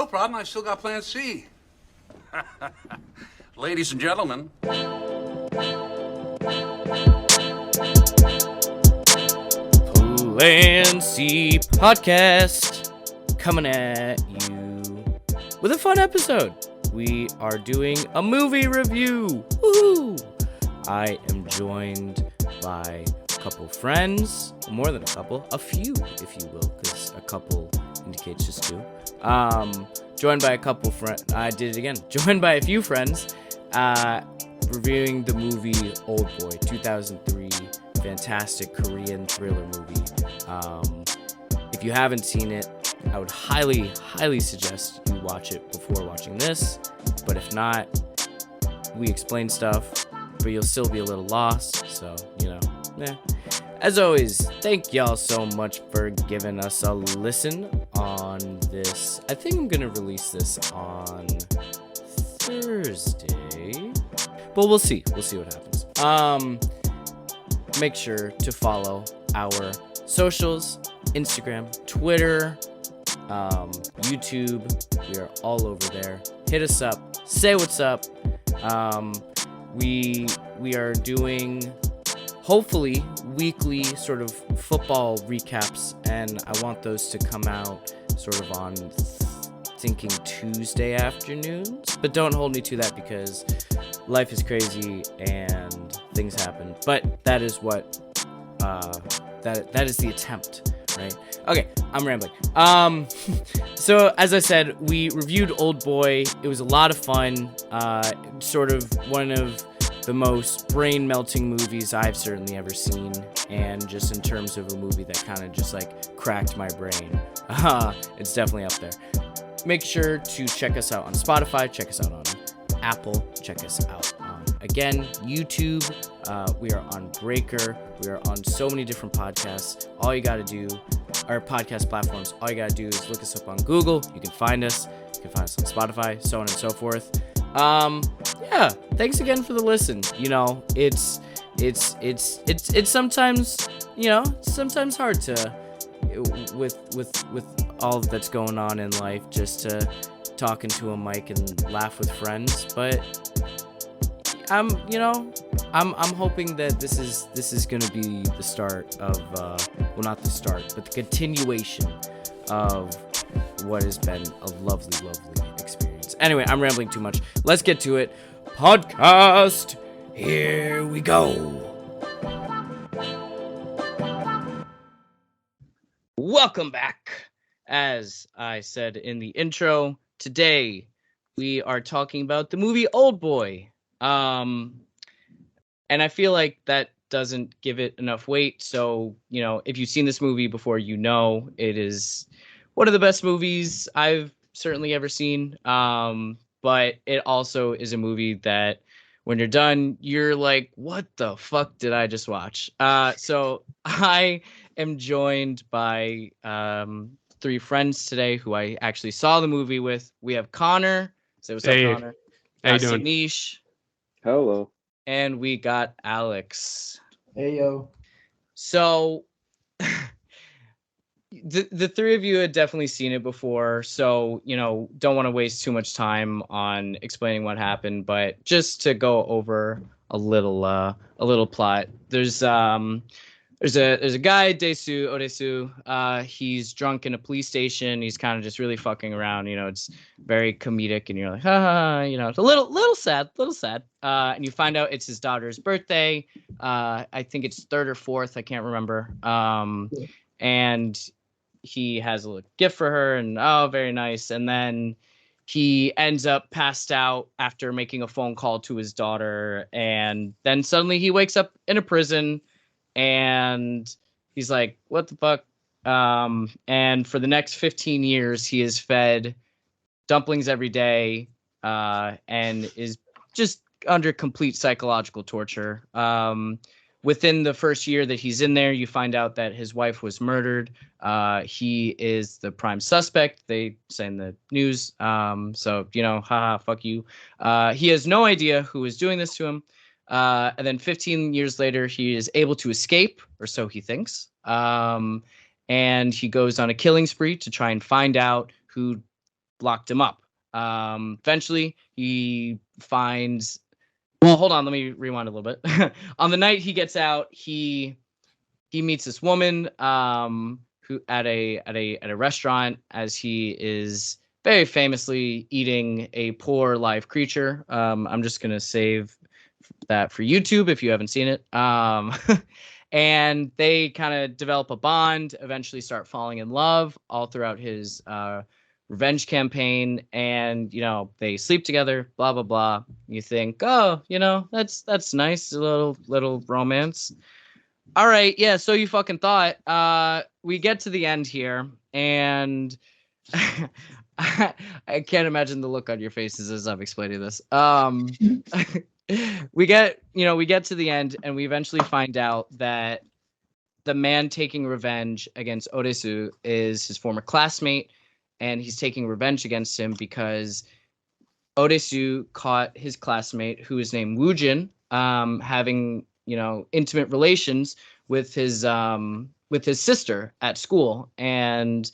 no problem. I've still got Plan C. Ladies and gentlemen. Plan C podcast coming at you with a fun episode. We are doing a movie review. Woohoo! I am joined by a couple friends, more than a couple, a few, if you will, because a couple indicates just two. Joined by a couple friends. I did it again. Joined by a few friends, reviewing the movie Oldboy, 2003. Fantastic Korean thriller movie. If you haven't seen it, I would highly suggest you watch it before watching this. But if not, we explain stuff, but you'll still be a little lost. So, As always, thank y'all so much for giving us a listen on this. I think I'm gonna release this on Thursday, but we'll see. We'll see what happens. Make sure to follow our socials, Instagram, Twitter, YouTube. We are all over there. Hit us up. Say what's up. We are doing, hopefully, weekly sort of football recaps, and I want those to come out sort of on thinking Tuesday afternoons. But don't hold me to that because life is crazy and things happen. But that is what that is the attempt, right? Okay, I'm rambling. So as I said, we reviewed Oldboy. It was a lot of fun. Sort of one of the most brain-melting movies I've certainly ever seen, and just in terms of a movie that kind of just like cracked my brain, it's definitely up there. Make sure to check us out on Spotify, check us out on Apple, check us out on, again, YouTube. We are on Breaker. We are on so many different podcasts. All you got to do, our podcast platforms, all you got to do is look us up on Google. You can find us. You can find us on Spotify, so on and so forth. Yeah, thanks again for the listen. It's sometimes, sometimes hard to, with all that's going on in life, just to talk into a mic and laugh with friends. But I'm hoping that this is gonna be the start of, well, not the start, but the continuation of what has been a lovely experience. Anyway, I'm rambling too much. Let's get to it. Podcast, here we go. Welcome back. As I said in the intro, today we are talking about the movie Oldboy. And I feel like that doesn't give it enough weight. So, if you've seen this movie before, it is one of the best movies I've certainly ever seen. But it also is a movie that when you're done, you're like, what the fuck did I just watch? So I am joined by three friends today who I actually saw the movie with. We have Connor. Say what's up, Connor. How you doing? Saneesh. Hello. And we got Alex. Hey, yo. So the three of you had definitely seen it before, so don't want to waste too much time on explaining what happened, but just to go over a little plot. There's a guy, Odesu. He's drunk in a police station. He's kind of just really fucking around. It's very comedic, and you're like, ha. It's a little sad. And you find out it's his daughter's birthday. I think it's 3rd or 4th. I can't remember. And he has a little gift for her, and very nice. And then he ends up passed out after making a phone call to his daughter, and then suddenly he wakes up in a prison. And he's like, what the fuck? And for the next 15 years, he is fed dumplings every day, and is just under complete psychological torture. Within the first year that he's in there, you find out that his wife was murdered. He is the prime suspect, they say in the news. So, haha, fuck you. He has no idea who is doing this to him. And then 15 years later, he is able to escape, or so he thinks. And he goes on a killing spree to try and find out who locked him up. Eventually, he finds. Well, hold on. Let me rewind a little bit. On the night he gets out, he meets this woman who at a restaurant as he is very famously eating a poor live creature. I'm just gonna save that for YouTube if you haven't seen it. And they kind of develop a bond, eventually start falling in love all throughout his revenge campaign, and they sleep together, blah blah blah. You think, oh, that's nice, a little romance. All right, yeah, so you fucking thought. We get to the end here, and I can't imagine the look on your faces as I'm explaining this. We get to the end, and we eventually find out that the man taking revenge against Odesu is his former classmate, and he's taking revenge against him because Odesu caught his classmate, who is named Woojin, having intimate relations with his sister at school, and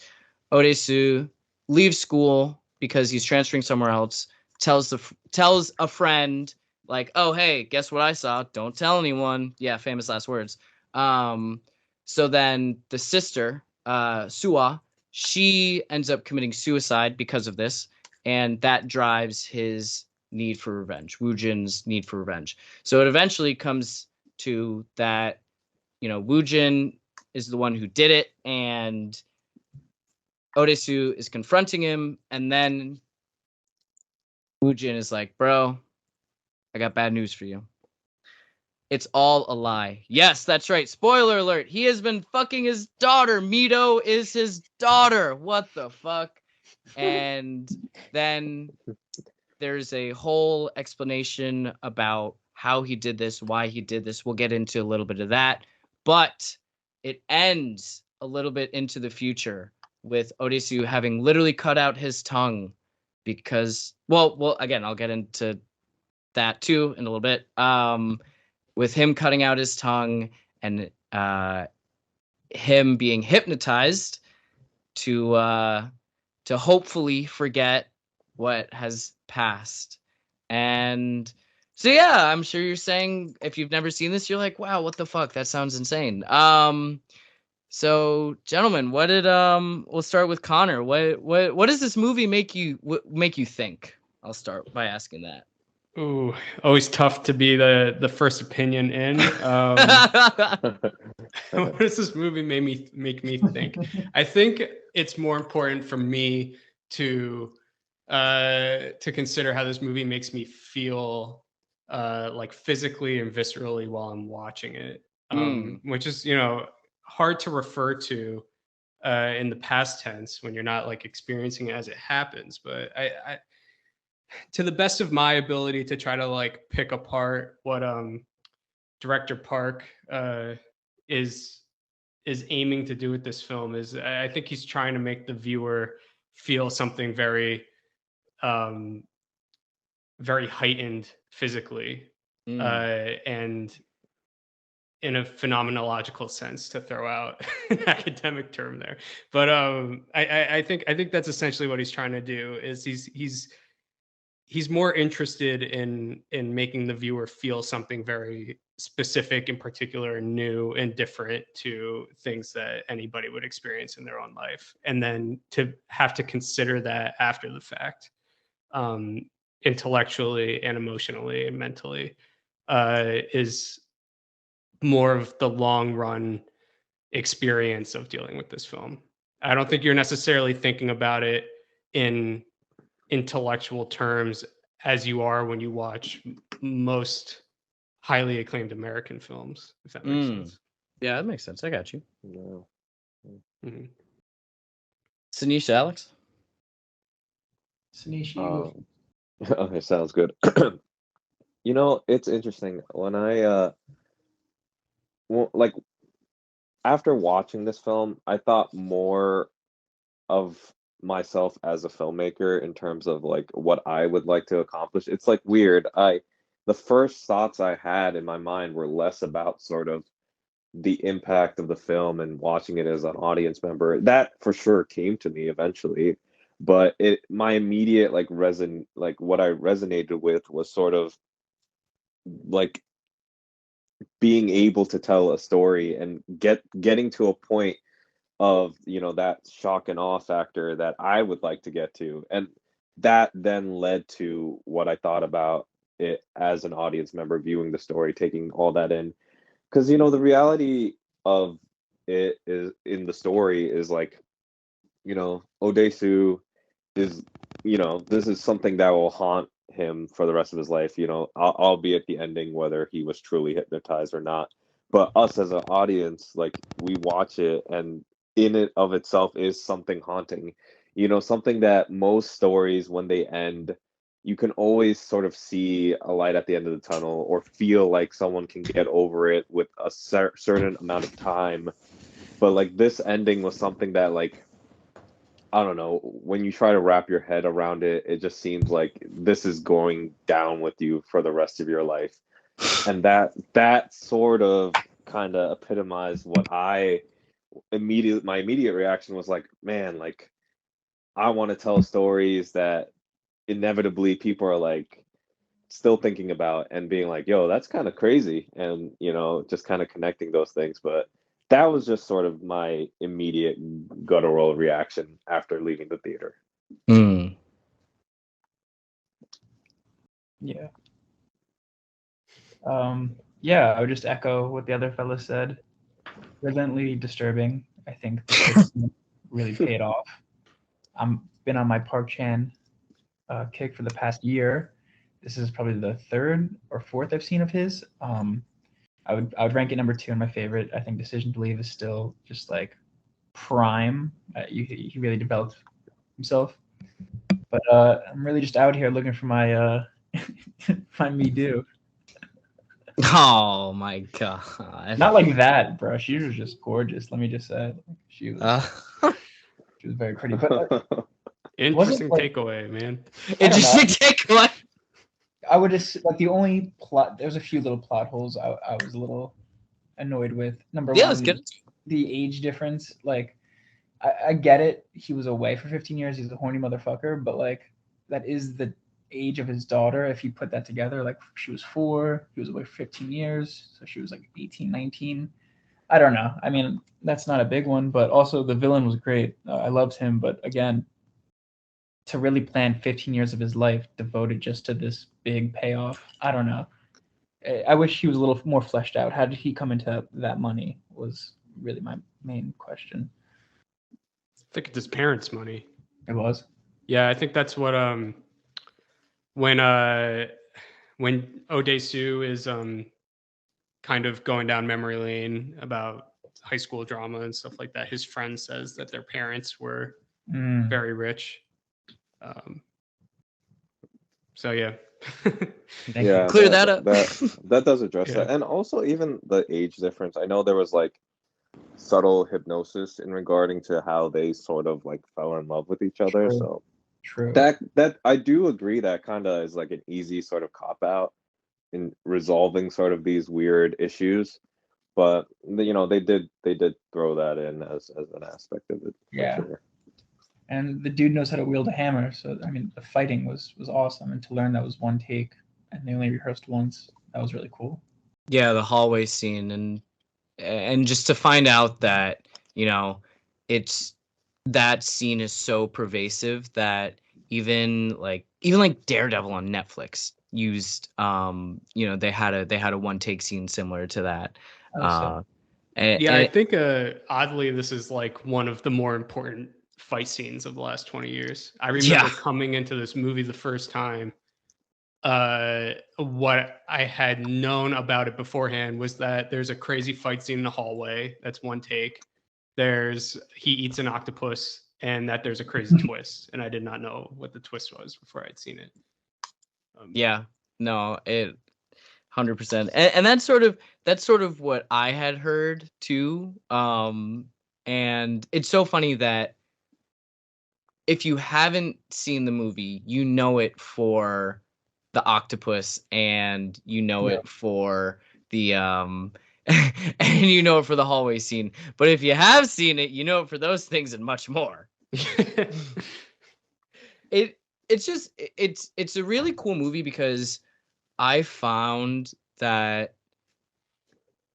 Odesu leaves school because he's transferring somewhere else. Tells a friend, like, oh hey, guess what I saw? Don't tell anyone. Yeah, famous last words. So then the sister, Suwa, she ends up committing suicide because of this, and that drives his need for revenge, Woojin's need for revenge. So it eventually comes to that, Woojin is the one who did it, and Odesu is confronting him, and then Woojin is like, bro, I got bad news for you. It's all a lie. Yes, that's right. Spoiler alert. He has been fucking his daughter. Mito is his daughter. What the fuck? And then there's a whole explanation about how he did this, why he did this. We'll get into a little bit of that. But it ends a little bit into the future with Odesu having literally cut out his tongue because, well, again, I'll get into that too in a little bit. With him cutting out his tongue and him being hypnotized to hopefully forget what has passed. And so yeah, I'm sure you're saying, if you've never seen this, you're like, wow, what the fuck? That sounds insane. So gentlemen, what did we'll start with Connor. What does this movie make you think? I'll start by asking that. Ooh, always tough to be the first opinion in. What does this movie make me think? I think it's more important for me to consider how this movie makes me feel, like physically and viscerally while I'm watching it, which is hard to refer to in the past tense when you're not like experiencing it as it happens. But I to the best of my ability to try to like pick apart what director Park is aiming to do with this film is I think he's trying to make the viewer feel something very very heightened physically and in a phenomenological sense, to throw out an academic term there. But I think that's essentially what he's trying to do. Is he's more interested in making the viewer feel something very specific, in particular, and new and different to things that anybody would experience in their own life, and then to have to consider that after the fact, intellectually and emotionally and mentally, is more of the long run experience of dealing with this film. I don't think you're necessarily thinking about it in intellectual terms as you are when you watch most highly acclaimed American films, if that makes sense. Yeah, that makes sense. I got you. Yeah. Mm-hmm. Saneesh, Alex? Saneesh, you Okay, sounds good. It's interesting when I like after watching this film, I thought more of myself as a filmmaker in terms of like what I would like to accomplish. It's like weird. The first thoughts I had in my mind were less about sort of the impact of the film and watching it as an audience member. That for sure came to me eventually, but my immediate like what I resonated with was sort of like being able to tell a story and getting to a point of that shock and awe factor that I would like to get to, and that then led to what I thought about it as an audience member viewing the story, taking all that in, because the reality of it is in the story is like Odesu is this is something that will haunt him for the rest of his life, albeit the ending, whether he was truly hypnotized or not. But us as an audience, like, we watch it, and in it of itself is something haunting, something that most stories, when they end, you can always sort of see a light at the end of the tunnel, or feel like someone can get over it with a certain amount of time. But like, this ending was something that, like, I don't know, when you try to wrap your head around it, it just seems like this is going down with you for the rest of your life. And that sort of kind of epitomized what my immediate reaction was like, man, like, I want to tell stories that inevitably people are like still thinking about and being like, yo, that's kind of crazy. And, just kind of connecting those things. But that was just sort of my immediate guttural reaction after leaving the theater. Mm. Yeah. Yeah, I would just echo what the other fellas said. Brilliantly disturbing. I think this really paid off. I'm been on my Park Chan kick for the past year. This is probably the third or fourth I've seen of his. I would rank it number 2 in my favorite. I think Decision to Leave is still just like prime. He really developed himself. But I'm really just out here looking for my my me do. Oh my god! Not like that, bro. She was just gorgeous. Let me just say, she was very pretty. But Interesting like, takeaway, man. Interesting takeaway. I would just like the only plot. There's a few little plot holes I was a little annoyed with. Number Yeah, one, let's get into it. the age difference. Like, I get it. He was away for 15 years. He's a horny motherfucker. But like, that is the age of his daughter. If you put that together, like, she was 4, he was away for 15 years, so she was like 18, 19. I don't know. I mean, that's not a big one, but also the villain was great. I loved him, but again, to really plan 15 years of his life devoted just to this big payoff, I don't know. I wish he was a little more fleshed out. How did he come into that money was really my main question. I think it's his parents' money. It was. Yeah, I think that's what when Odesu is kind of going down memory lane about high school drama and stuff like that, his friend says that their parents were very rich. So yeah. Yeah, Clear that up. that does address Yeah. that. And also even the age difference. I know there was like subtle hypnosis in regarding to how they sort of like fell in love with each other. True. So True. that I do agree that kind of is like an easy sort of cop out in resolving sort of these weird issues. But they did throw that in as an aspect of it. Yeah. For sure. And the dude knows how to wield a hammer. So I mean, the fighting was awesome, and to learn that was one take, and they only rehearsed once. That was really cool. Yeah, the hallway scene, and just to find out that it's that scene is so pervasive that even like Daredevil on Netflix used they had a one take scene similar to that. I think oddly this is like one of the more important fight scenes of the last 20 years. I remember coming into this movie the first time. What I had known about it beforehand was that there's a crazy fight scene in the hallway. That's one take. He eats an octopus, and that there's a crazy twist. And I did not know what the twist was before I'd seen it. It 100%. And that's sort of what I had heard too. And it's so funny that if you haven't seen the movie, you know it for the octopus, and you know it for the and you know it for the hallway scene. But if you have seen it, you know it for those things and much more. It's a really cool movie because I found that,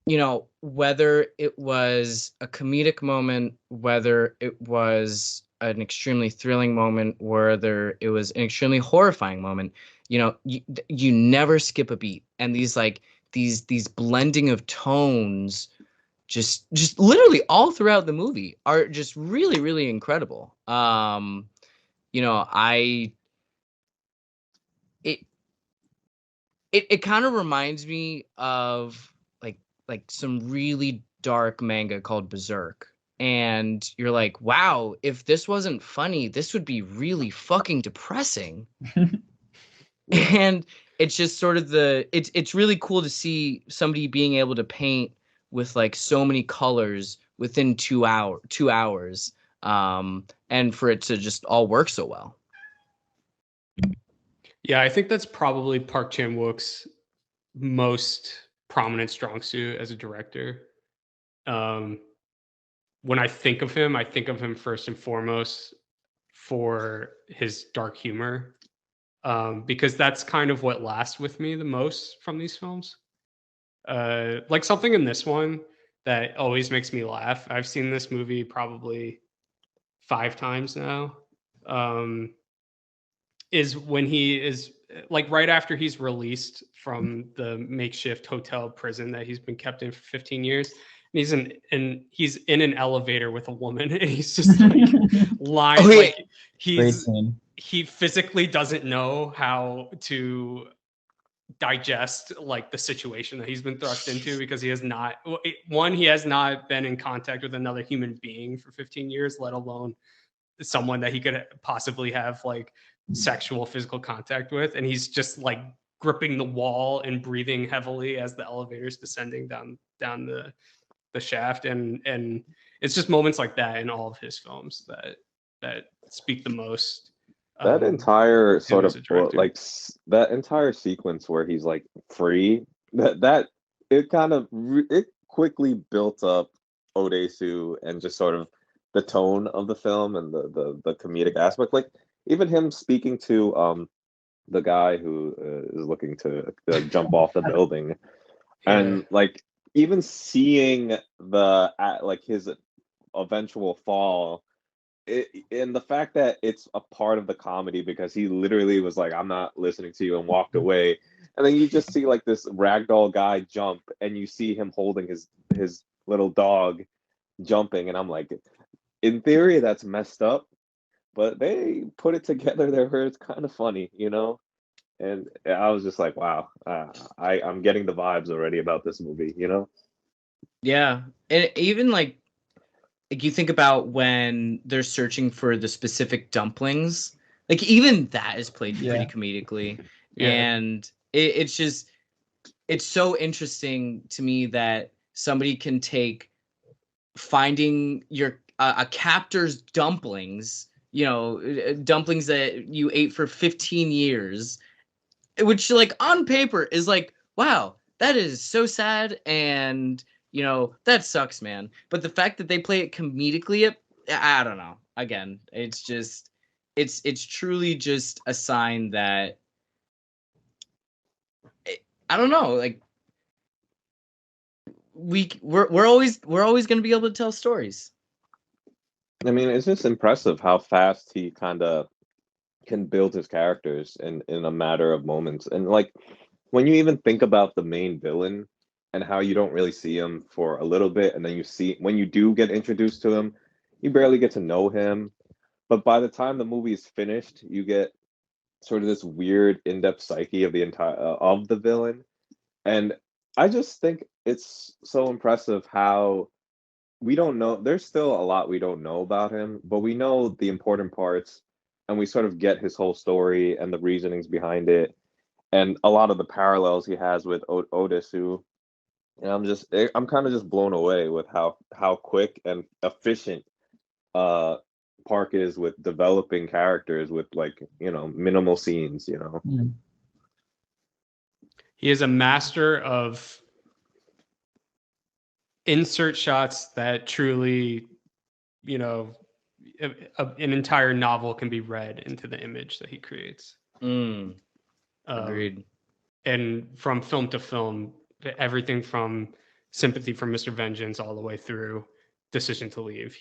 you know, whether it was a comedic moment, whether it was an extremely thrilling moment, whether it was an extremely horrifying moment, you know, you never skip a beat. And these blending of tones just literally all throughout the movie are just really, really incredible. You know, it it kind of reminds me of like some really dark manga called Berserk. And you're like, wow, if this wasn't funny, this would be really fucking depressing. And it's just sort of it's really cool to see somebody being able to paint with like so many colors within 2 hours. And for it to just all work so well. Yeah, I think that's probably Park Chan-wook's most prominent strong suit as a director. When I think of him first and foremost for his dark humor, because that's kind of what lasts with me the most from these films. Like something in this one that always makes me laugh. I've seen this movie probably 5 times now. Is when he is like right after he's released from the makeshift hotel prison that he's been kept in for 15 years. And he's in an elevator with a woman, and he's just like lying. Oh, yeah. Like Great scene. he physically doesn't know how to digest like the situation that he's been thrust into, because he has not he has not been in contact with another human being for 15 years, let alone someone that he could possibly have like sexual physical contact with. And he's just like gripping the wall and breathing heavily as the elevator's descending down the shaft. And it's just moments like that in all of his films that speak the most. That entire sort as of a director. like that entire sequence where he's like free, that it kind of it quickly built up Odesu and just sort of the tone of the film and the comedic aspect. Like even him speaking to the guy who is looking to jump off the building, and like even seeing the like his eventual fall, and the fact that it's a part of the comedy because he literally was like, I'm not listening to you, and walked away. And then you just see like this ragdoll guy jump, and you see him holding his little dog jumping, and I'm like, in theory that's messed up, but they put it together there where it's kind of funny, you know. And I was just like, wow, I'm getting the vibes already about this movie, you know. Yeah. And even like you think about when they're searching for the specific dumplings, like even that is played pretty comedically. Yeah. And it's so interesting to me that somebody can take finding your a captor's dumplings, you know, dumplings that you ate for 15 years, which like on paper is like, wow, that is so sad, and you know that sucks, man. But the fact that they play it comedically, I don't know. Again, it's just it's truly just a sign that I don't know, like we're always going to be able to tell stories. I mean, it's just impressive how fast he kind of can build his characters in a matter of moments. And like when you even think about the main villain and how you don't really see him for a little bit, and then you see when you do get introduced to him, you barely get to know him. But by the time the movie is finished, you get sort of this weird in-depth psyche of the entire of the villain. And I just think it's so impressive how we don't know, there's still a lot we don't know about him, but we know the important parts, and we sort of get his whole story and the reasonings behind it, and a lot of the parallels he has with Odesu. And I'm kind of just blown away with how quick and efficient uh Park is with developing characters with, like, you know, minimal scenes, you know. He is a master of insert shots that truly, you know, an entire novel can be read into the image that he creates. Agreed. And from film to film, everything from Sympathy for Mr. Vengeance all the way through Decision to Leave,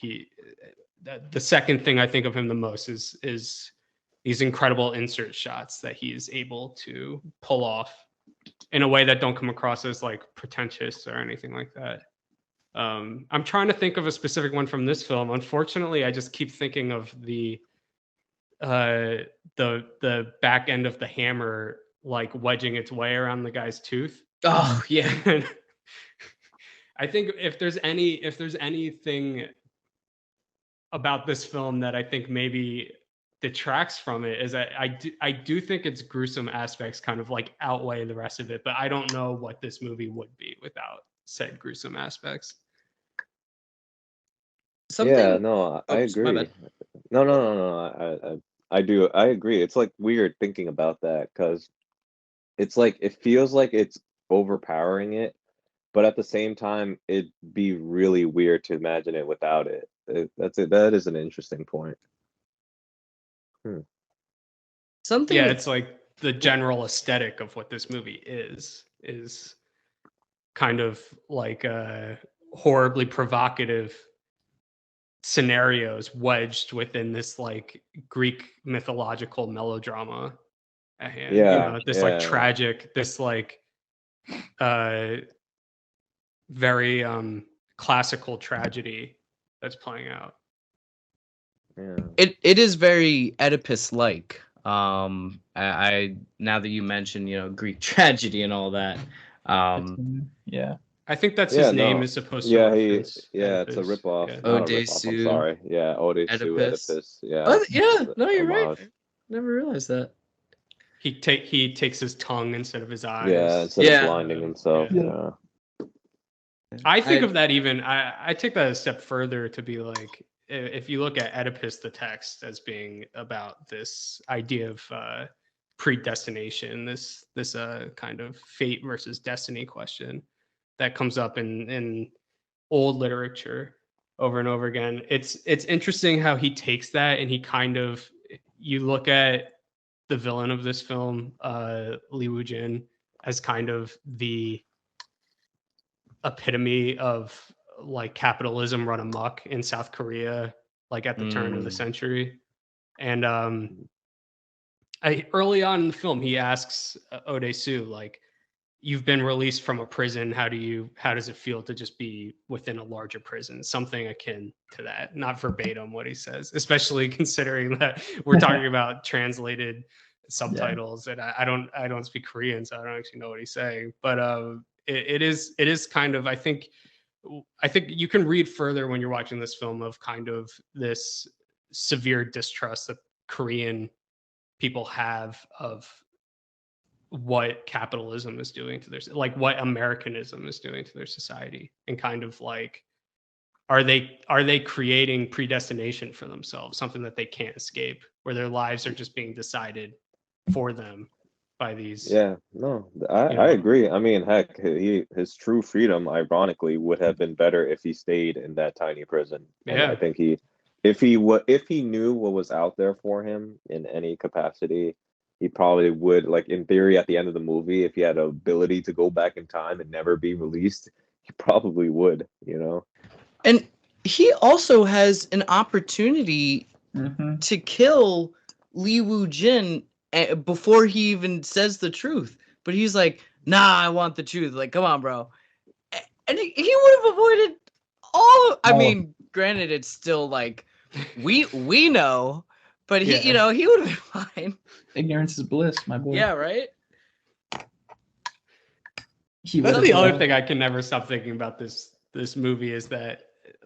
the second thing I think of him the most is these incredible insert shots that he's able to pull off in a way that don't come across as like pretentious or anything like that. I'm trying to think of a specific one from this film. Unfortunately, I just keep thinking of the back end of the hammer like wedging its way around the guy's tooth. Oh yeah. I think if there's anything about this film that I think maybe detracts from it is that I do think its gruesome aspects kind of like outweigh the rest of it, but I don't know what this movie would be without said gruesome aspects. Yeah, no, I my agree. bad. No. I do. I agree. It's like weird thinking about that because it's like it feels like it's overpowering it, but at the same time, it'd be really weird to imagine it without it. That's it. That is an interesting point. Something. Yeah, it's like the general aesthetic of what this movie is kind of like horribly provocative scenarios wedged within this like Greek mythological melodrama at hand. Yeah, This like tragic, this like very classical tragedy that's playing out. Yeah. It is very Oedipus like. I now that you mention, Greek tragedy and all that. Yeah. I think that's Yeah, his name no. is supposed to Yeah, reference it's a Oedipus. ripoff. Yeah. Not a ripoff. I'm Odysseus, sorry. Yeah, Odysseus, Oedipus. Oedipus. Yeah. Oh, yeah, It's no, you're right. homage. Never realized that. He takes his tongue instead of his eyes. Yeah, instead Yeah. of blinding himself. Yeah. I think of that even. I take that a step further to be like, if you look at Oedipus, the text, as being about this idea of predestination, this kind of fate versus destiny question that comes up in old literature over and over again. It's interesting how he takes that and he kind of, you look at the villain of this film, Lee Woo-jin, as kind of the epitome of like capitalism run amok in South Korea, like at the turn of the century. And early on in the film, he asks Ode-soo, like, you've been released from a prison. How does it feel to just be within a larger prison? Something akin to that. Not verbatim what he says, especially considering that we're talking about translated subtitles, and I don't speak Korean, so I don't actually know what he's saying. But it is kind of, I think you can read further when you're watching this film of kind of this severe distrust that Korean people have of what capitalism is doing to their, like what Americanism is doing to their society, and kind of like, are they creating predestination for themselves, something that they can't escape, where their lives are just being decided for them by these. Yeah, no, I agree. I mean, heck, his true freedom, ironically, would have been better if he stayed in that tiny prison. And Yeah. I think if he knew what was out there for him in any capacity, he probably would, like in theory, at the end of the movie, if he had the ability to go back in time and never be released, he probably would, And he also has an opportunity to kill Lee Woo-jin before he even says the truth. But he's like, nah, I want the truth. Like, come on, bro. And he would have avoided all. I mean, granted, it's still like, we know, but he, he would have been fine. Ignorance is bliss, my boy. Yeah, right? That's the other thing I can never stop thinking about this movie is that,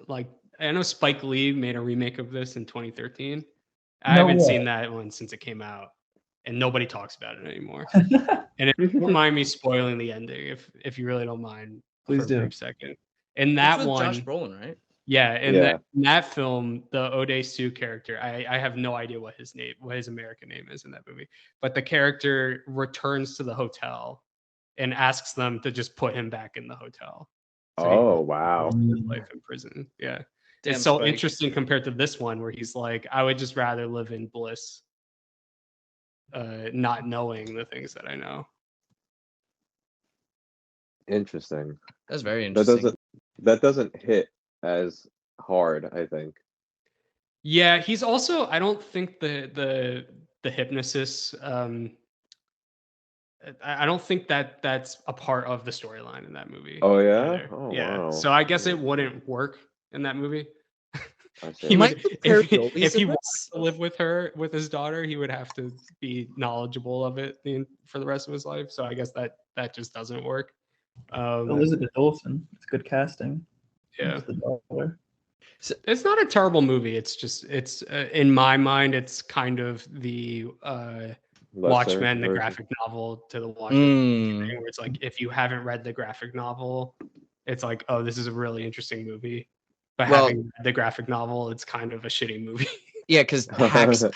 like, I know Spike Lee made a remake of this in 2013. I haven't seen that one since it came out, and nobody talks about it anymore. And if you don't mind me spoiling the ending, if you really don't mind, please do. For a brief second. In that with one, Josh Brolin, right? Yeah, in that film, the Ode-soo character, I have no idea what his American name is in that movie, but the character returns to the hotel and asks them to just put him back in the hotel. Oh, wow. His life in prison. Yeah. Damn it's so Spike. interesting compared to this one where he's like, I would just rather live in bliss, not knowing the things that I know. Interesting. That's very That interesting. doesn't hit as hard, I think. Yeah, he's also, I don't think the hypnosis, I don't think that that's a part of the storyline in that movie. Oh yeah? either. Oh Yeah. wow. So I guess it wouldn't work in that movie. I see. He would, Michael if Perrioli's he in wanted this? to live with her, with his daughter, he would have to be knowledgeable of it for the rest of his life. So I guess that just doesn't work. Elizabeth Olsen. It's good casting. Yeah. It's the daughter. It's not a terrible movie. It's just in my mind, it's kind of the Lesser Watchmen, the version. graphic novel to the Watchmen thing, Mm. where it's like if you haven't read the graphic novel, it's like, oh, this is a really interesting movie. But Well- having read the graphic novel, it's kind of a shitty movie. Yeah, because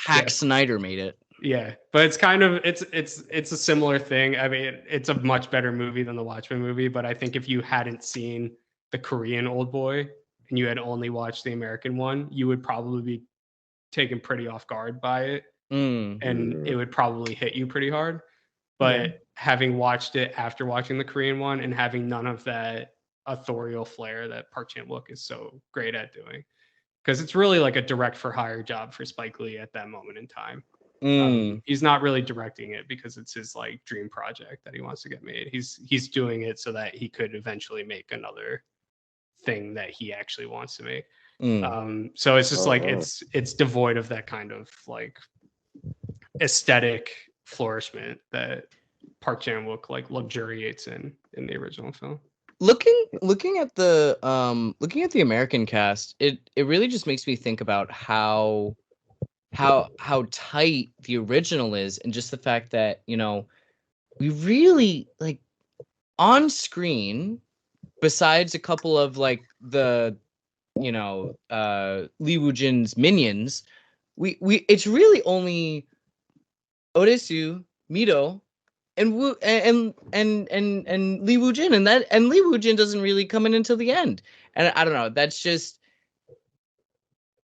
Hack Snyder made it. Yeah, but it's kind of it's a similar thing. I mean, it's a much better movie than the Watchmen movie, but I think if you hadn't seen the Korean Oldboy and you had only watched the American one, you would probably be taken pretty off guard by it, Mm. and it would probably hit you pretty hard. But having watched it after watching the Korean one and having none of that authorial flair that Park Chan-wook is so great at doing, because it's really like a direct for hire job for Spike Lee at that moment in time. He's not really directing it because it's his like dream project that he wants to get made. He's doing it so that he could eventually make another thing that he actually wants to make. So it's just it's devoid of that kind of like aesthetic flourishment that Park Chan-wook like luxuriates in the original film. Looking at the American cast, it really just makes me think about how tight the original is, and just the fact that, you know, we really like on screen, besides a couple of like the, you know, Lee Woo-jin's minions, we it's really only Odesu, Mito, and Lee Woo-jin, and Lee Woo-jin doesn't really come in until the end. And I don't know, that's just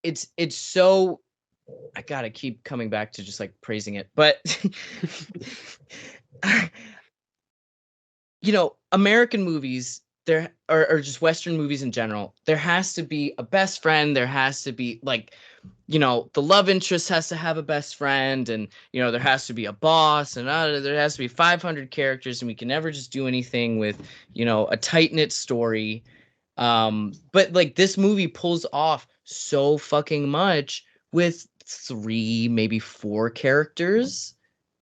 it's so, I gotta keep coming back to just like praising it, but you know, American movies, there or just Western movies in general, there has to be a best friend. There has to be like, you know, the love interest has to have a best friend, and you know, there has to be a boss, and there has to be 500 characters, and we can never just do anything with, you know, a tight knit story. But like this movie pulls off so fucking much with 3, maybe 4 characters,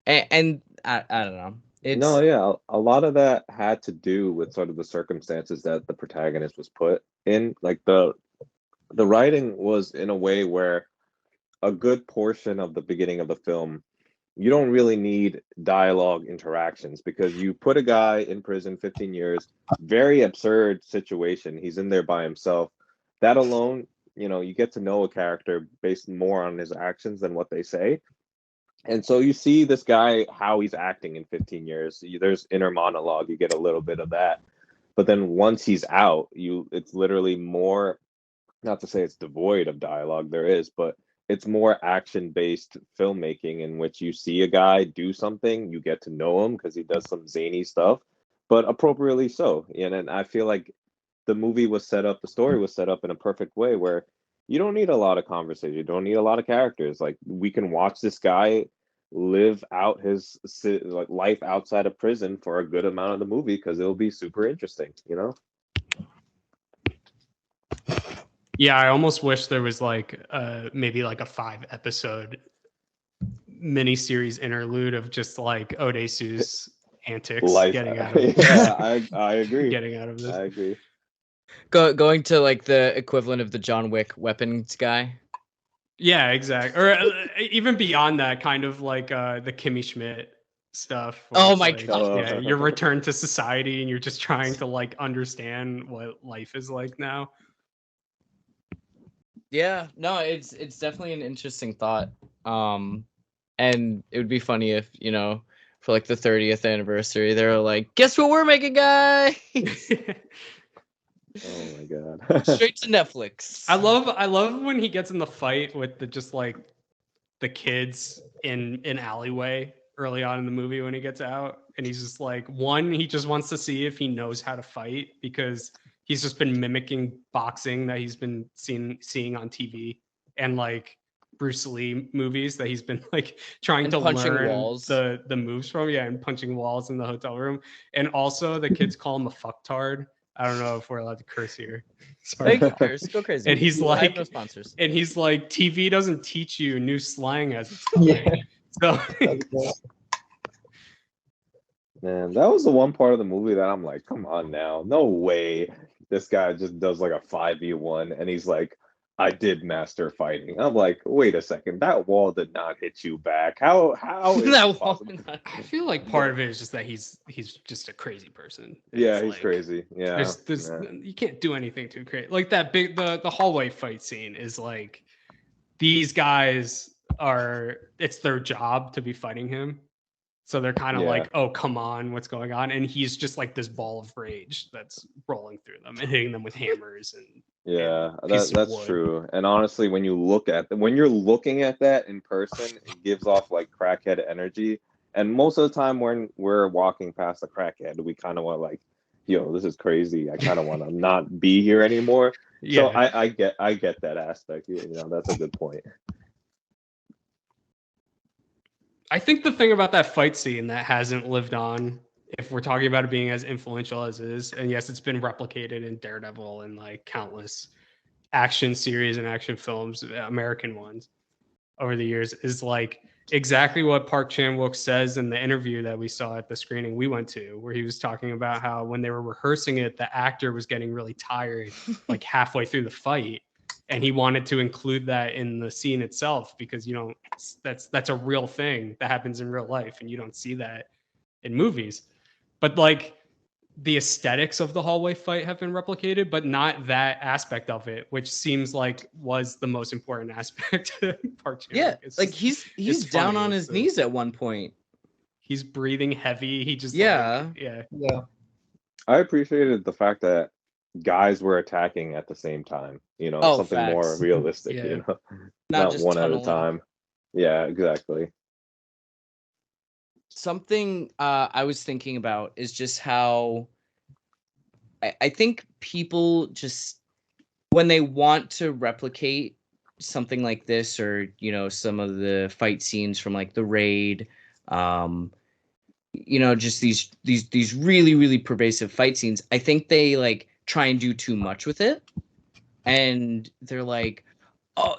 and I don't know. No, yeah, a lot of that had to do with sort of the circumstances that the protagonist was put in. Like the writing was in a way where a good portion of the beginning of the film, you don't really need dialogue interactions because you put a guy in prison 15 years, very absurd situation. He's in there by himself. That alone, you know, you get to know a character based more on his actions than what they say. And so you see this guy, how he's acting in 15 years. There's inner monologue. You get a little bit of that. But then once he's out, it's literally more, not to say it's devoid of dialogue, there is, but it's more action-based filmmaking in which you see a guy do something, you get to know him because he does some zany stuff, but appropriately so. And I feel like the movie was set up, the story was set up in a perfect way where you don't need a lot of conversation, you don't need a lot of characters. Like we can watch this guy live out his like life outside of prison for a good amount of the movie because it'll be super interesting, you know? Yeah, I almost wish there was like maybe like a 5-episode miniseries interlude of just like Odesu's antics Life. getting out of Yeah, I agree. getting out of this. I agree. Going to like the equivalent of the John Wick weapons guy. Yeah, exactly. Or even beyond that, kind of like the Kimmy Schmidt stuff. where Oh it's my like, God. Yeah, your return to society, and you're just trying to like understand what life is like now. Yeah, no, it's definitely an interesting thought. And it would be funny if, you know, for like the 30th anniversary, they're like, guess what we're making, guys? Oh my god. Straight to Netflix. I love when he gets in the fight with the just like the kids in an alleyway early on in the movie when he gets out, and he's just like, one, he just wants to see if he knows how to fight because he's just been mimicking boxing that he's been seeing on TV and like Bruce Lee movies that he's been like trying And to punching learn walls. the moves from. Yeah, and punching walls in the hotel room. And also the kids call him a fucktard. I don't know if we're allowed to curse here. Sorry. Hey, go curse, go crazy. And he's I have like- no sponsors. And he's like, TV doesn't teach you new slang as it's Yeah. so Man, that was the one part of the movie that I'm like, come on now. No way this guy just does like a 5v1 and he's like, I did master fighting. I'm like, wait a second, that wall did not hit you back. How is That this wall- possible? I feel like part of it is just that he's just a crazy person. Yeah, It's he's like, crazy. Yeah. There's yeah. you can't do anything too crazy. Like that big the hallway fight scene is like these guys are it's their job to be fighting him. So they're kind of Yeah. like, oh, come on, what's going on? And he's just like this ball of rage that's rolling through them and hitting them with hammers and Yeah, pieces of that's wood. true. And honestly, when you're looking at that in person, it gives off like crackhead energy. And most of the time when we're walking past a crackhead, we kind of want like, yo, this is crazy. I kind of want to not be here anymore. yeah. So I get that aspect. You know, that's a good point. I think the thing about that fight scene that hasn't lived on, if we're talking about it being as influential as it is, and yes, it's been replicated in Daredevil and like countless action series and action films, American ones, over the years, is like exactly what Park Chan-wook says in the interview that we saw at the screening we went to, where he was talking about how when they were rehearsing it, the actor was getting really tired, like halfway through the fight. And he wanted to include that in the scene itself because that's a real thing that happens in real life, and you don't see that in movies. But like the aesthetics of the hallway fight have been replicated, but not that aspect of it, which seems like was the most important aspect of Park Chan-wook. Yeah, It's like just- he's it's down funny, on it's his the- knees at one point. he's breathing heavy. He just Yeah. yeah. Yeah. I appreciated the fact that guys were attacking at the same time. You know, Oh, something more facts. realistic. Yeah. You know, Not just one at a tunneling. time. Yeah, exactly. Something I was thinking about is just how I think people just when they want to replicate something like this, or some of the fight scenes from like the Raid, just these really really pervasive fight scenes, I think they like try and do too much with it, and they're like, oh,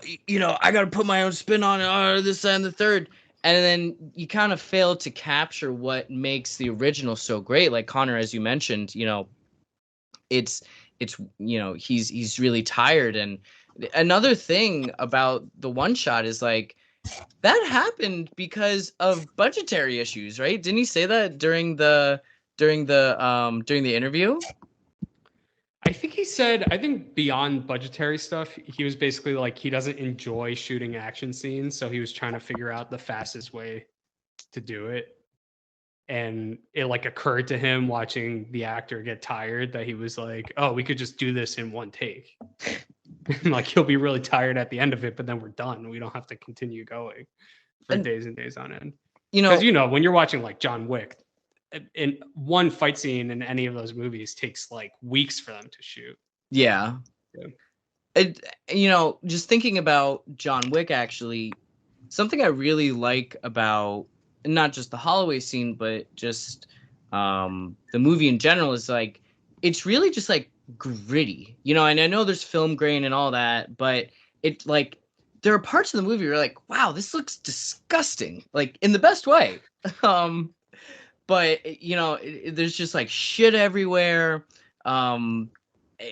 I got to put my own spin on it, this and the third. And then you kind of fail to capture what makes the original so great. Like Connor, as you mentioned, it's he's really tired. And another thing about the one shot is like that happened because of budgetary issues, right? Didn't he say that during the interview? I think he said, I think beyond budgetary stuff, he was basically like, he doesn't enjoy shooting action scenes. So he was trying to figure out the fastest way to do it. And it like occurred to him watching the actor get tired that he was like, oh, we could just do this in one take. Like he'll be really tired at the end of it, but then we're done. We don't have to continue going for days and days on end. Because when you're watching like John Wick, in one fight scene in any of those movies takes like weeks for them to shoot. Yeah. Yeah. Just thinking about John Wick, actually, something I really like about not just the hallway scene, but just the movie in general is like, it's really just like gritty, and I know there's film grain and all that, but it like, there are parts of the movie where you're like, wow, this looks disgusting, like in the best way. But there's just like shit everywhere,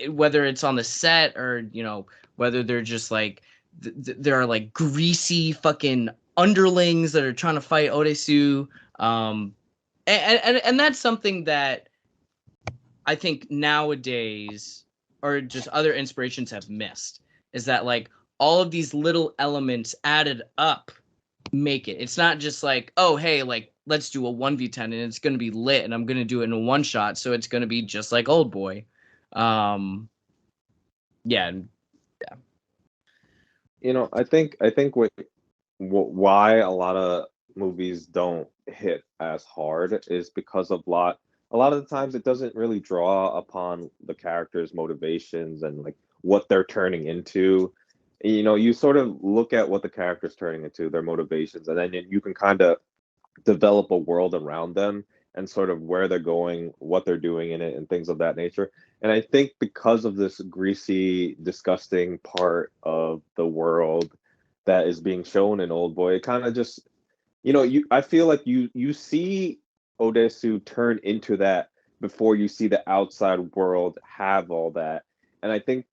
whether it's on the set or whether they're just like there are like greasy fucking underlings that are trying to fight Odesu, and that's something that I think nowadays, or just other inspirations, have missed, is that like all of these little elements added up make it. It's not just like, oh, hey, like let's do a 1v10 and it's going to be lit and I'm going to do it in a one shot, so it's going to be just like Oldboy. Yeah, I think why a lot of movies don't hit as hard is because of a lot of the times it doesn't really draw upon the characters' motivations and like what they're turning into. You sort of look at what the character's turning into, their motivations, and then you can kind of develop a world around them and sort of where they're going, what they're doing in it, and things of that nature. And I think because of this greasy, disgusting part of the world that is being shown in Old Boy, it kind of just, I feel like you see Odesu turn into that before you see the outside world have all that. And I think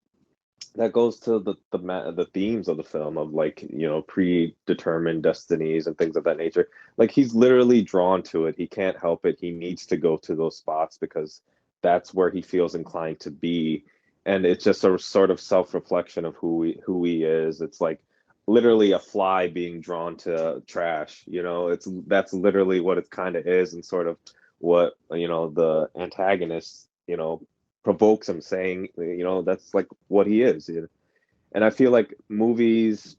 that goes to the themes of the film of like predetermined destinies and things of that nature. Like he's literally drawn to it. He can't help it. He needs to go to those spots because that's where he feels inclined to be. And it's just a sort of self-reflection of who he is. It's like literally a fly being drawn to trash. That's literally what it kind of is, and sort of what the antagonist provokes him, saying that's like what he is. And I feel like movies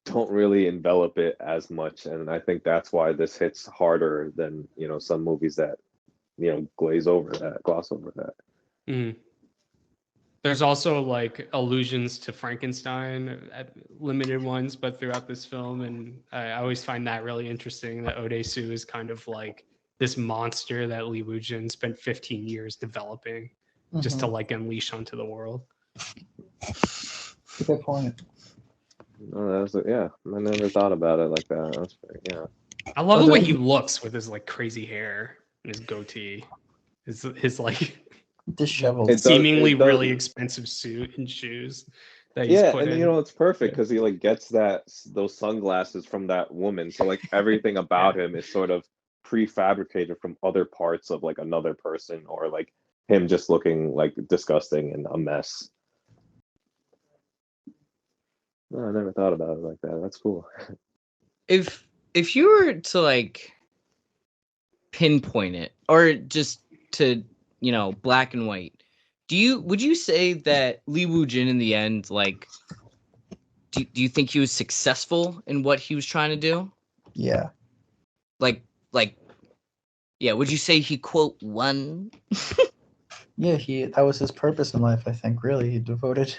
don't really envelop it as much, and I think that's why this hits harder than some movies that gloss over that. Mhm. There's also like allusions to Frankenstein, limited ones, but throughout this film, and I always find that really interesting. That Odesu is kind of like this monster that Lee Woo-jin spent 15 years developing, just to like unleash onto the world. Good point. Oh, yeah. I never thought about it like that. That's yeah. I love the way he looks with his like crazy hair and his goatee, his like disheveled. seemingly really expensive suit and shoes that he's put in. It's perfect because he like gets those sunglasses from that woman. So like everything about him is sort of prefabricated from other parts of like another person, or like him just looking like disgusting and a mess. No, I never thought about it like that. That's cool. If you were to like pinpoint it, or just to black and white, would you say that Lee Woo-jin in the end, like, do you think he was successful in what he was trying to do? Yeah. Like yeah, would you say he quote won? Yeah, that was his purpose in life, I think. Really, he devoted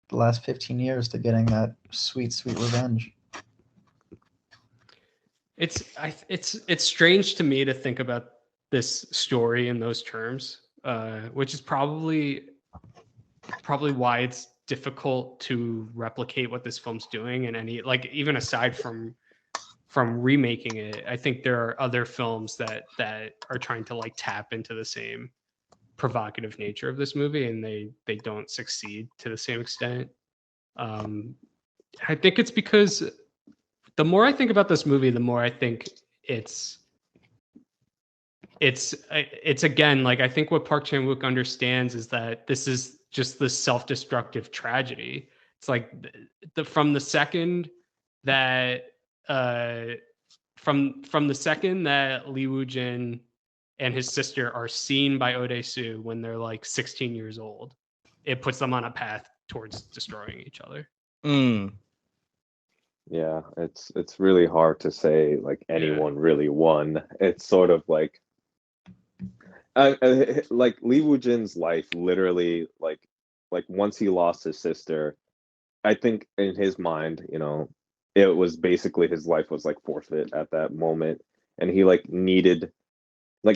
the last 15 years to getting that sweet revenge. It's strange to me to think about this story in those terms, which is probably why it's difficult to replicate what this film's doing in any, like, even aside from remaking it. I think there are other films that are trying to like tap into the same provocative nature of this movie, and they don't succeed to the same extent. I think it's because the more I think about this movie, the more I think it's again, like, I think what Park Chan-wook understands is that this is just the self-destructive tragedy. It's like from the second that from the second that Lee Woo-jin and his sister are seen by Odesu when they're like 16 years old, it puts them on a path towards destroying each other. Yeah, it's really hard to say like anyone really won. It's sort of like like Lee Woo-jin's life literally like once he lost his sister, I think in his mind, it was basically his life was like forfeit at that moment, and he like needed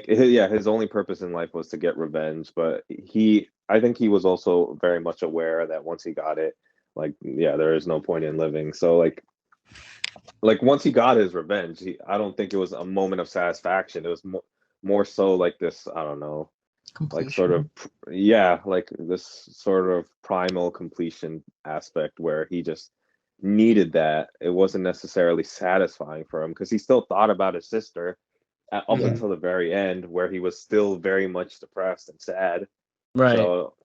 his only purpose in life was to get revenge. But I think he was also very much aware that once he got it, like there is no point in living. So like once he got his revenge, I don't think it was a moment of satisfaction. It was more so like this, I don't know, completion. like sort of like this sort of primal completion aspect where he just needed that. It wasn't necessarily satisfying for him because he still thought about his sister up until the very end, where he was still very much depressed and sad. Right. So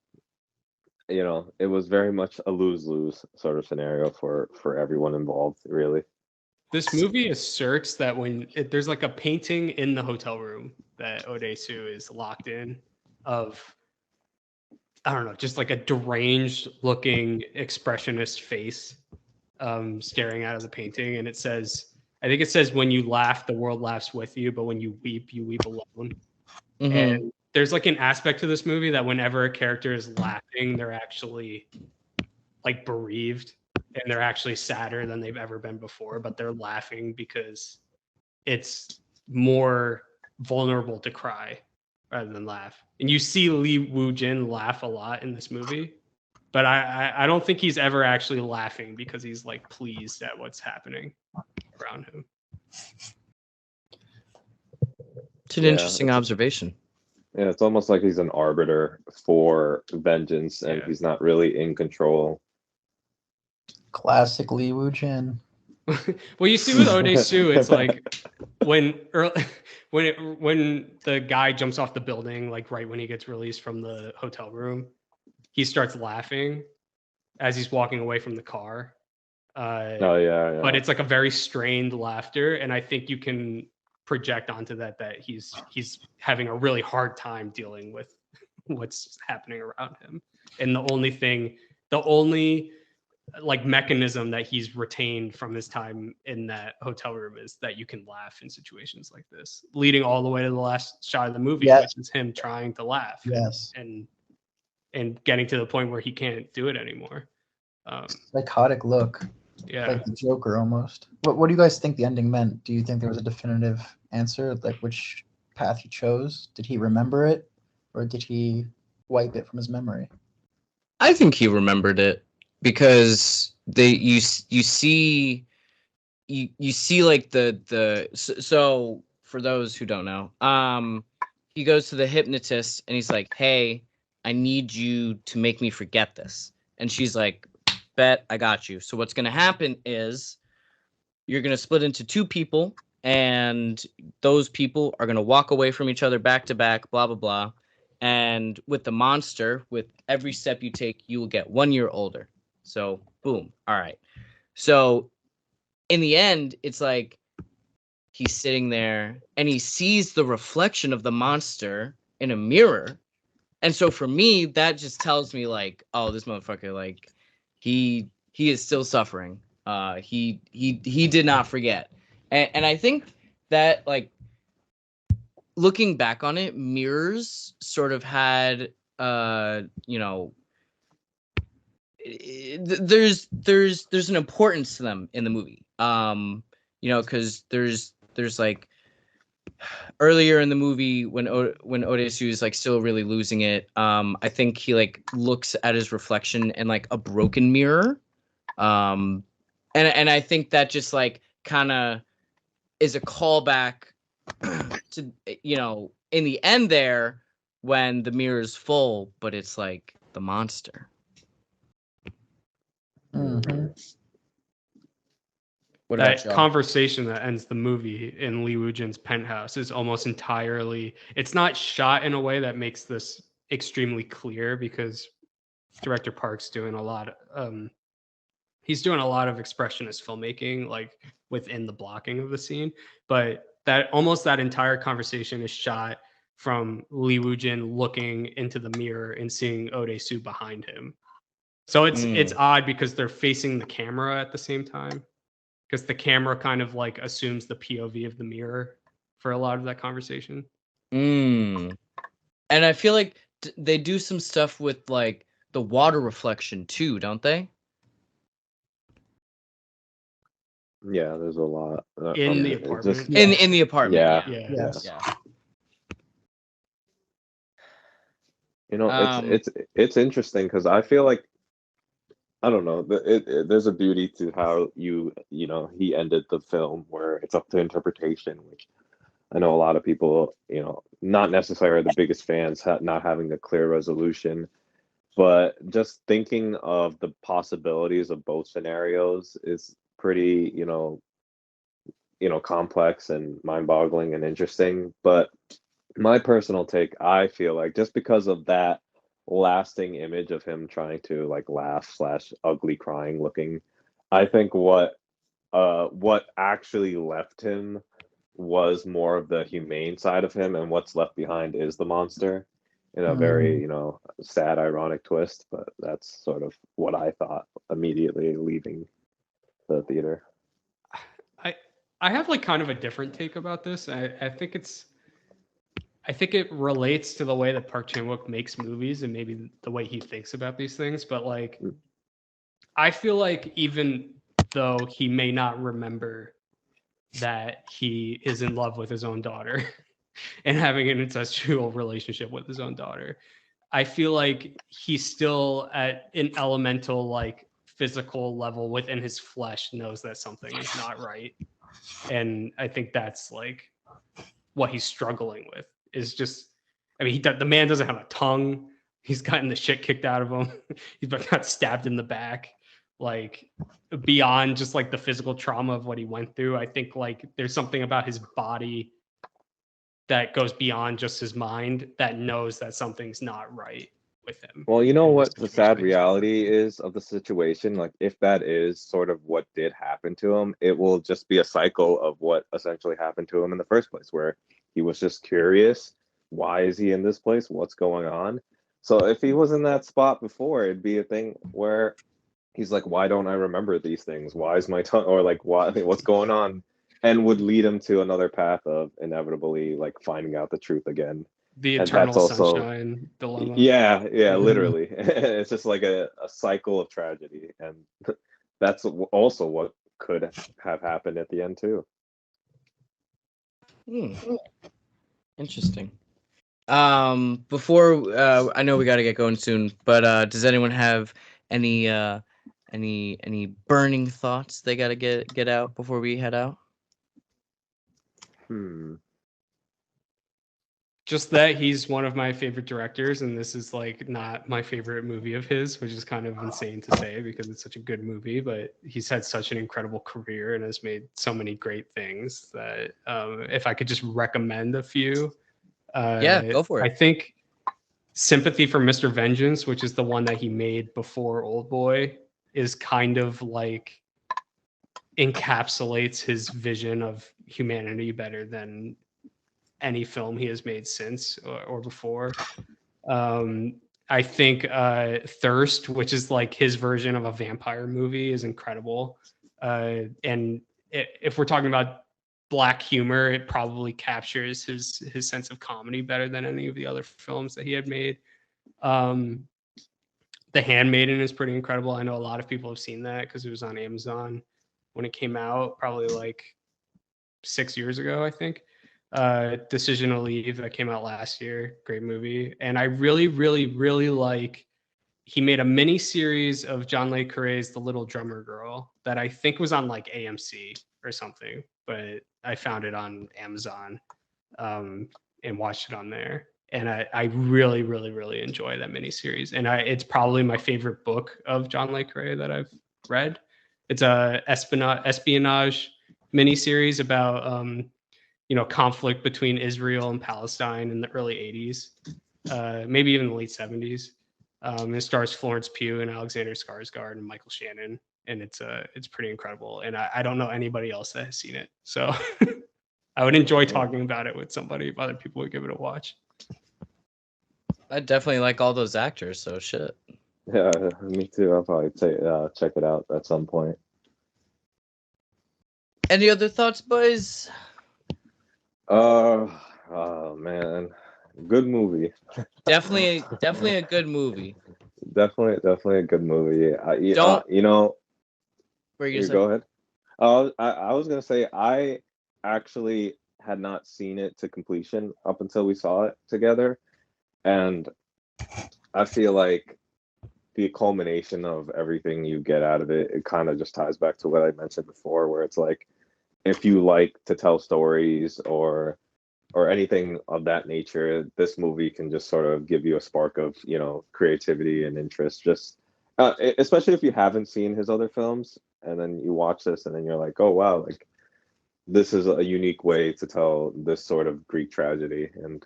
it was very much a lose-lose sort of scenario for everyone involved, really. This movie asserts that there's like a painting in the hotel room that Odesu is locked in of I don't know, just like a deranged looking expressionist face staring out of the painting. And it says, I think it says, when you laugh, the world laughs with you, but when you weep alone. Mhm. And there's like an aspect to this movie that whenever a character is laughing, they're actually like bereaved and they're actually sadder than they've ever been before, but they're laughing because it's more vulnerable to cry rather than laugh. And you see Lee Woo Jin laugh a lot in this movie, but I don't think he's ever actually laughing because he's like pleased at what's happening around him. It's an Yeah, interesting it's- observation. Yeah, it's almost like he's an arbiter for vengeance, and Yeah. he's not really in control. Classic Lee Woo Jin. Well, you see with Odesu, it's like when when the guy jumps off the building, like right when he gets released from the hotel room, he starts laughing as he's walking away from the car. Oh yeah, But yeah. it's like a very strained laughter, and I think you can project onto that he's having a really hard time dealing with what's happening around him. And the only like mechanism that he's retained from his time in that hotel room is that you can laugh in situations like this, leading all the way to the last shot of the movie, Yes. which is him trying to laugh Yes. and getting to the point where he can't do it anymore. Psychotic look. Yeah. Like the Joker almost. What do you guys think the ending meant? Do you think there was a definitive answer, like which path he chose? Did he remember it, or did he wipe it from his memory? I think he remembered it because you see like so for those who don't know, he goes to the hypnotist and he's like, "Hey, I need you to make me forget this." And she's like, "Bet, I got you." So what's going to happen is you're going to split into two people, and those people are going to walk away from each other back to back, blah blah blah. And with the monster, with every step you take, you will get 1 year older. So boom. All right. So in the end, it's like he's sitting there and he sees the reflection of the monster in a mirror. And so for me, that just tells me like, oh, this motherfucker, like he is still suffering. He did not forget. And I think that like looking back on it, mirrors sort of had you know, there's an importance to them in the movie. You know, because there's like earlier in the movie when Odesu is like still really losing it. I think he like looks at his reflection in like a broken mirror. And I think that just like kind of is a callback to, you know, in the end there when the mirror is full, but it's like the monster. Mm-hmm. What about That y'all? conversation that ends the movie in Lee Woo Jin's penthouse is almost entirely, it's not shot in a way that makes this extremely clear because director Park's doing a lot he's doing a lot of expressionist filmmaking like within the blocking of the scene, but that entire conversation is shot from Lee Woo Jin looking into the mirror and seeing Odesu behind him. So it's odd because they're facing the camera at the same time, because the camera kind of like assumes the POV of the mirror for a lot of that conversation. And I feel like they do some stuff with like the water reflection too, don't they? Yeah, there's a lot In the it apartment? just- In the apartment. Yeah. Yeah. Yes. Yeah. You know, Um, it's interesting because I feel like I don't know. There's a beauty to how you know he ended the film where it's up to interpretation, which I know a lot of people, you know, not necessarily the biggest fans, not having a clear resolution, but just thinking of the possibilities of both scenarios is pretty, complex and mind-boggling and interesting. But my personal take, I feel like just because of that lasting image of him trying to like laugh slash ugly crying looking, I think what actually left him was more of the humane side of him, and what's left behind is the monster. in a very, you know, sad, ironic twist. But that's sort of what I thought immediately leaving the theater. I have like kind of a different take about this. I think it relates to the way that Park Chan-wook makes movies and maybe the way he thinks about these things. But like, I feel like even though he may not remember that he is in love with his own daughter and having an incestual relationship with his own daughter, I feel like he's still at an elemental, like physical level within his flesh knows that something is not right. And I think that's like what he's struggling with is just, I mean, the man doesn't have a tongue. He's gotten the shit kicked out of him. He's got stabbed in the back. Like beyond just like the physical trauma of what he went through, I think like there's something about his body that goes beyond just his mind that knows that something's not right with him. Well, you know And what this the sad situation he's going reality is of the situation? Like, if that is sort of what did happen to him, it will just be a cycle of what essentially happened to him in the first place, where he was just curious. Why is he in this place? What's going on? So if he was in that spot before, it'd be a thing where he's like, why don't I remember these things? Why is my tongue, or like, what's going on? And would lead him to another path of inevitably like finding out the truth again. the And eternal that's also, sunshine dilemma. yeah, literally. It's just like a cycle of tragedy. And that's also what could have happened at the end too. Interesting. Before I know we got to get going soon, but does anyone have any burning thoughts they got to get out before we head out? Just that he's one of my favorite directors, and this is like not my favorite movie of his, which is kind of insane to say because it's such a good movie, but he's had such an incredible career and has made so many great things that if I could just recommend a few. Yeah, go for it. I think Sympathy for Mr. Vengeance, which is the one that he made before Oldboy, is kind of like encapsulates his vision of humanity better than any film he has made since or before. I think Thirst, which is like his version of a vampire movie, is incredible. And if we're talking about black humor, it probably captures his sense of comedy better than any of the other films that he had made. The Handmaiden is pretty incredible. I know a lot of people have seen that because it was on Amazon when it came out, probably like 6 years ago, I think. Decision to Leave that came out last year, great movie. And I really, really, really like, he made a mini series of John Le Carré's The Little Drummer Girl that I think was on like AMC or something, but I found it on Amazon and watched it on there. And I really, really, really enjoy that miniseries. And it's probably my favorite book of John Le Carré that I've read. It's a espionage miniseries about conflict between Israel and Palestine in the early 80s, maybe even the late 70s. It stars Florence Pugh and Alexander Skarsgård and Michael Shannon, and it's pretty incredible. And I don't know anybody else that has seen it, so I would enjoy talking about it with somebody if other people would give it a watch. I definitely like all those actors, so shit. Yeah, me too. I'll probably check it out at some point. Any other thoughts, boys? Oh man, good movie. Definitely a good movie. Definitely a good movie. Don't. Where you go ahead. I was gonna say I actually had not seen it to completion up until we saw it together, and I feel like the culmination of everything you get out of it kind of just ties back to what I mentioned before, where it's like, if you like to tell stories or anything of that nature, this movie can just sort of give you a spark of, creativity and interest. Just especially if you haven't seen his other films, and then you watch this, and then you're like, oh wow, like this is a unique way to tell this sort of Greek tragedy, and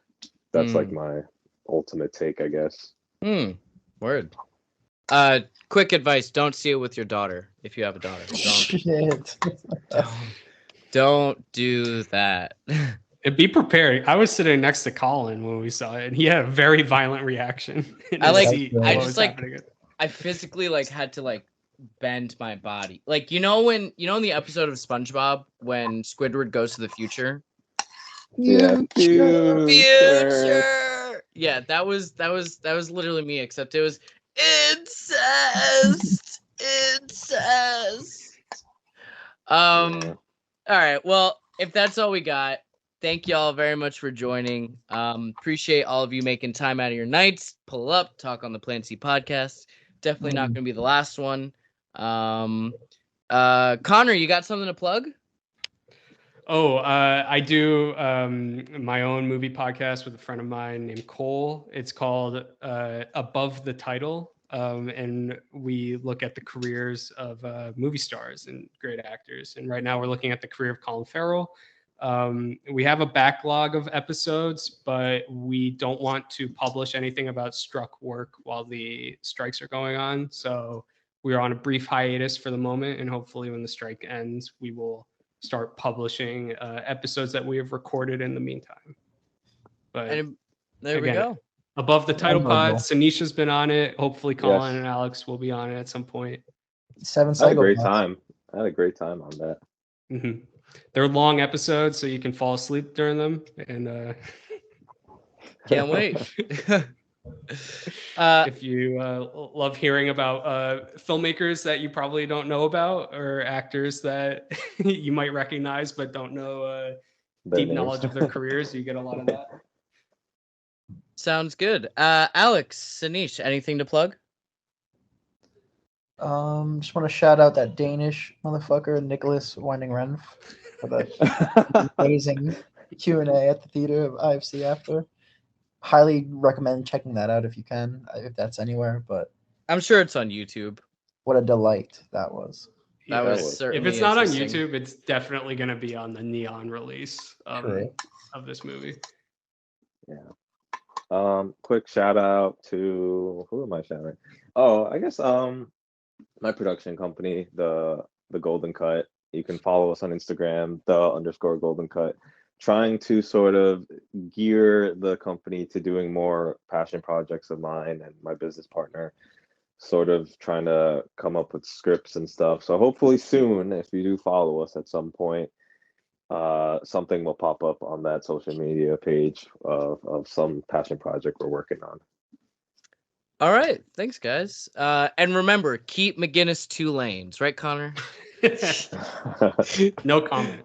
that's like my ultimate take, I guess. Word. Quick advice: don't see it with your daughter if you have a daughter. Shit. Don't do that. And be prepared. I was sitting next to Colin when we saw it, and he had a very violent reaction. in I his like- seat I while it just was like- happening. I physically like had to like bend my body. Like you know in the episode of SpongeBob when Squidward goes to the future? Yeah. Future. Yeah, that was literally me, except it was incest. Incest. Yeah. All right. Well, if that's all we got, thank y'all very much for joining. Appreciate all of you making time out of your nights. Pull up, talk on the Plan C podcast. Definitely not going to be the last one. Connor, you got something to plug? Oh, I do my own movie podcast with a friend of mine named Cole. It's called Above the Title. And we look at the careers of movie stars and great actors. And right now we're looking at the career of Colin Farrell. We have a backlog of episodes, but we don't want to publish anything about struck work while the strikes are going on. So we're on a brief hiatus for the moment. And hopefully when the strike ends, we will start publishing episodes that we have recorded in the meantime. But And there we again, go. Above the Title pod, Admirable. Saneesh has been on it. Hopefully Colin Yes. and Alex will be on it at some point. 7 I had a great psychopaths. time. I had a great time on that. Mhm. They're long episodes, so you can fall asleep during them. And Can't wait. if you love hearing about filmmakers that you probably don't know about, or actors that you might recognize but don't know Their deep names. knowledge of their careers, you get a lot of that. Sounds good. Alex, Saneesh, anything to plug? Just want to shout out that Danish motherfucker, Nicholas Winding Renf, for the amazing Q&A at the theater of IFC after. Highly recommend checking that out if you can, if that's anywhere. But I'm sure it's on YouTube. what a delight that was. That Yeah. was was- certainly If it's not on interesting. YouTube, it's definitely going to be on the Neon release True. of this movie. Quick shout out to who am I shouting? Oh, I guess my production company, the Golden Cut. You can follow us on Instagram, _Golden Cut. Trying to sort of gear the company to doing more passion projects of mine and my business partner, sort of trying to come up with scripts and stuff. So hopefully soon, if you do follow us at some point, something will pop up on that social media page of some passion project we're working on. All right. Thanks, guys. And remember, keep McGinnis 2 lanes. Right, Connor? No comment.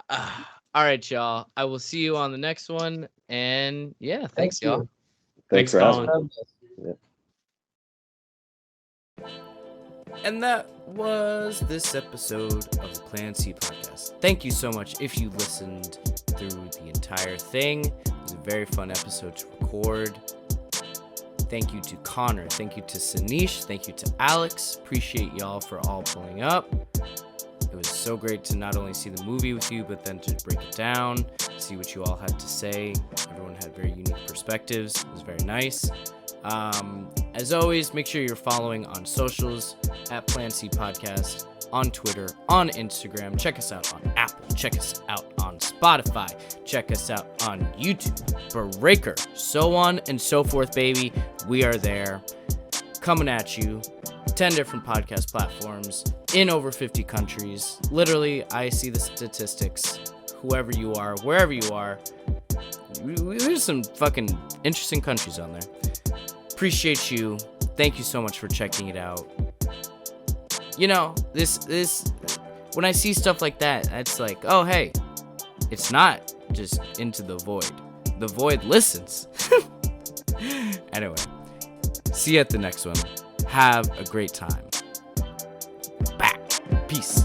All right, y'all. I will see you on the next one. And yeah, thanks, Thank you. y'all. Thanks, Thanks for having Colin. me. And that was this episode of the Plan C podcast. Thank you so much if you listened through the entire thing. It was a very fun episode to record. Thank you to Connor. Thank you to Saneesh. Thank you to Alex. Appreciate y'all for all pulling up. It was so great to not only see the movie with you, but then to break it down, see what you all had to say. Everyone had very unique perspectives. It was very nice. As always, make sure you're following on socials at Plan C Podcast, on Twitter, on Instagram. Check us out on Apple. Check us out on Spotify. Check us out on YouTube, Breaker, so on and so forth, baby. We are there, coming at you. 10 different podcast platforms in over 50 countries. Literally, I see the statistics. Whoever you are, wherever you are, there's some fucking interesting countries on there. Appreciate you. Thank you so much for checking it out. You know, this when I see stuff like that, it's like, oh hey, it's not just into the void. The void listens. Anyway, see you at the next one. Have a great time. Back. Peace.